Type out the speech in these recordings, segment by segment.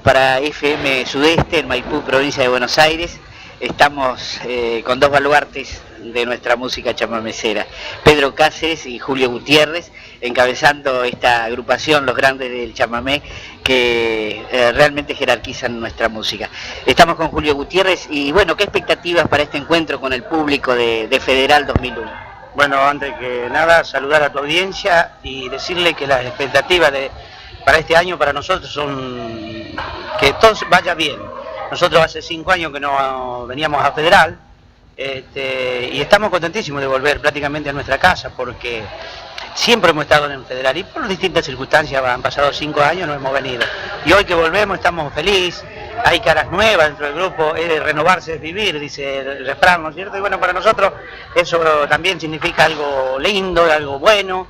para FM Sudeste, en Maipú, provincia de Buenos Aires. Estamos con dos baluartes de nuestra música chamamecera, Pedro Cáceres y Julio Gutiérrez, encabezando esta agrupación, los grandes del chamamé, que realmente jerarquizan nuestra música. Estamos con Julio Gutiérrez y bueno, ¿qué expectativas para este encuentro con el público de Federal 2001? Bueno, antes que nada, saludar a tu audiencia y decirle que las expectativas para este año para nosotros son que todo vaya bien. Nosotros hace 5 años que no veníamos a Federal y estamos contentísimos de volver prácticamente a nuestra casa porque siempre hemos estado en Federal y por distintas circunstancias han pasado 5 años, no hemos venido. Y hoy que volvemos estamos felices, hay caras nuevas dentro del grupo, renovarse es vivir, dice el refrán, ¿no es cierto? Y bueno, para nosotros eso también significa algo lindo, algo bueno.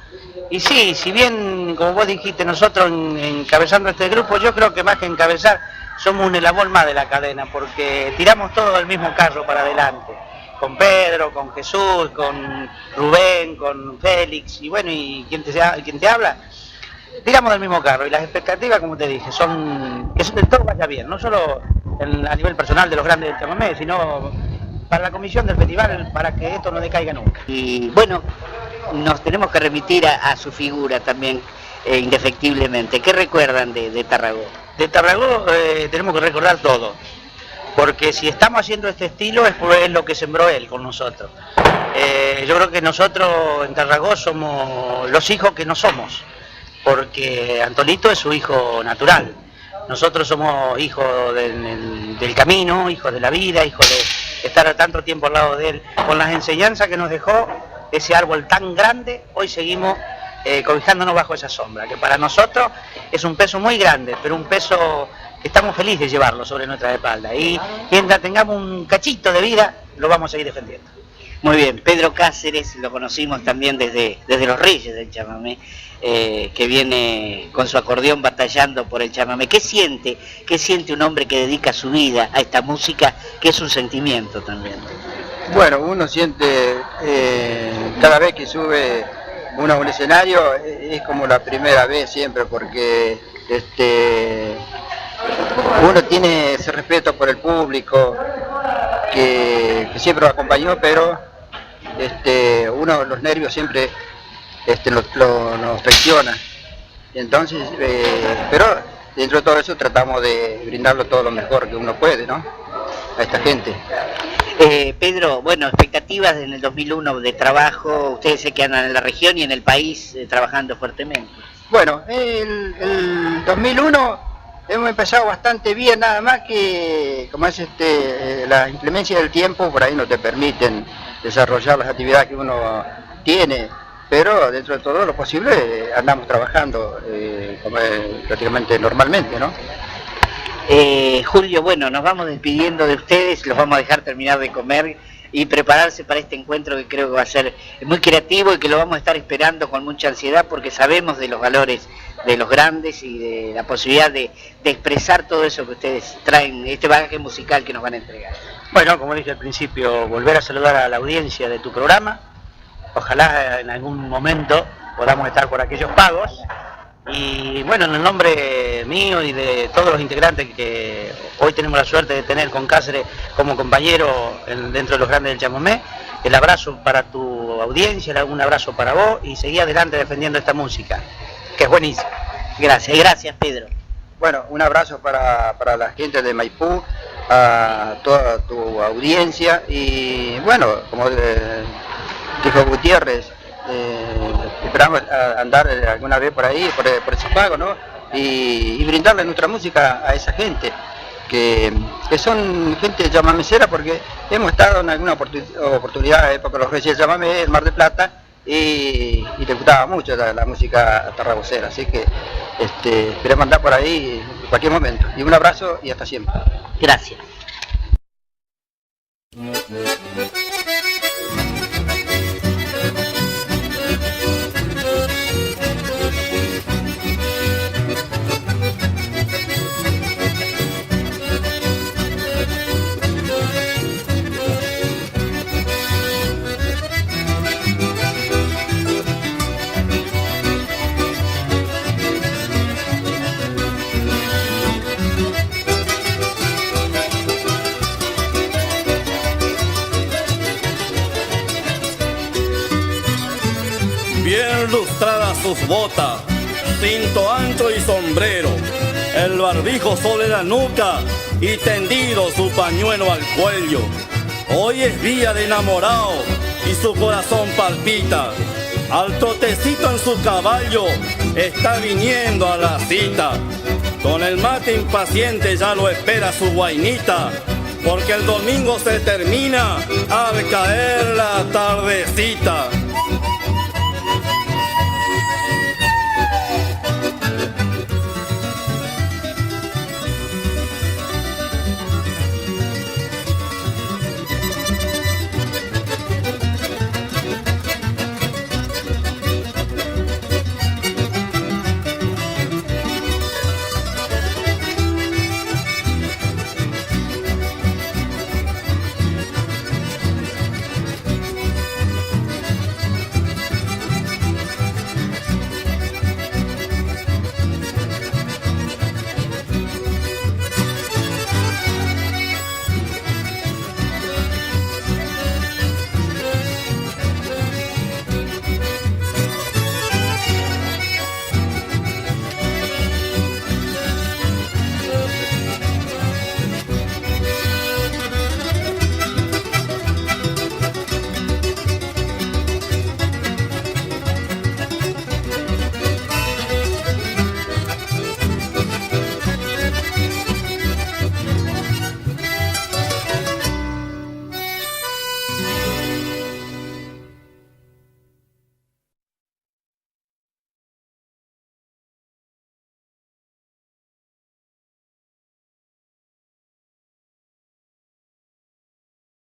Y sí, si bien, como vos dijiste, nosotros encabezando este grupo, yo creo que más que encabezar, somos un eslabón más de la cadena, porque tiramos todo el mismo carro para adelante, con Pedro, con Jesús, con Rubén, con Félix, y bueno, y quien te habla, tiramos del mismo carro, y las expectativas, como te dije, son que todo vaya bien, no solo a nivel personal de los grandes del chamamé, sino para la comisión del festival, para que esto no decaiga nunca. Y bueno, nos tenemos que remitir a su figura también, indefectiblemente. ¿Qué recuerdan de Tarragó? De Tarragó tenemos que recordar todo, porque si estamos haciendo este estilo es lo que sembró él con nosotros. Yo creo que nosotros en Tarragó somos los hijos que no somos, porque Antolito es su hijo natural. Nosotros somos hijos del camino, hijos de la vida, hijos de estar tanto tiempo al lado de él. Con las enseñanzas que nos dejó ese árbol tan grande, hoy seguimos cobijándonos bajo esa sombra, que para nosotros es un peso muy grande, pero un peso que estamos felices de llevarlo sobre nuestra espalda. Y mientras tengamos un cachito de vida, lo vamos a seguir defendiendo. Muy bien, Pedro Cáceres lo conocimos también desde los Reyes del chamamé, que viene con su acordeón batallando por el chamamé. ¿Qué siente un hombre que dedica su vida a esta música, que es un sentimiento también? Bueno, uno siente cada vez que sube uno a un escenario, es como la primera vez siempre, porque uno tiene ese respeto por el público que siempre lo acompañó, pero uno los nervios siempre nos traiciona. Entonces, pero dentro de todo eso tratamos de brindarlo todo lo mejor que uno puede, ¿no? A esta gente. Pedro, bueno, expectativas en el 2001 de trabajo, ustedes se quedan en la región y en el país trabajando fuertemente. Bueno, el 2001 hemos empezado bastante bien, nada más que, como es la inclemencia del tiempo, por ahí no te permiten desarrollar las actividades que uno tiene, pero dentro de todo lo posible andamos trabajando como prácticamente normalmente, ¿no? Julio, bueno, nos vamos despidiendo de ustedes, los vamos a dejar terminar de comer y prepararse para este encuentro que creo que va a ser muy creativo y que lo vamos a estar esperando con mucha ansiedad porque sabemos de los valores de los grandes y de la posibilidad de expresar todo eso que ustedes traen, este bagaje musical que nos van a entregar. Bueno, como dije al principio, volver a saludar a la audiencia de tu programa, ojalá en algún momento podamos estar por aquellos pagos. Y bueno, en el nombre mío y de todos los integrantes que hoy tenemos la suerte de tener con Cáceres como compañero dentro de los grandes del chamamé, el abrazo para tu audiencia, un abrazo para vos y seguí adelante defendiendo esta música, que es buenísima. Gracias Pedro. Bueno, un abrazo para la gente de Maipú, a toda tu audiencia y bueno, como dijo Gutiérrez, esperamos andar alguna vez por ahí, por ese pago, ¿no? Y brindarle nuestra música a esa gente, que son gente chamamecera, porque hemos estado en alguna oportunidad con los Reyes del Chamamé, el Mar del Plata, y te gustaba mucho la música tarragocera, así que esperemos andar por ahí en cualquier momento. Y un abrazo y hasta siempre. Gracias. bien lustradas sus botas, cinto ancho y sombrero, el barbijo sobre la nuca y tendido su pañuelo al cuello. Hoy es día de enamorado y su corazón palpita. Al trotecito en su caballo está viniendo a la cita. Con el mate impaciente ya lo espera su guainita, porque el domingo se termina al caer la tardecita.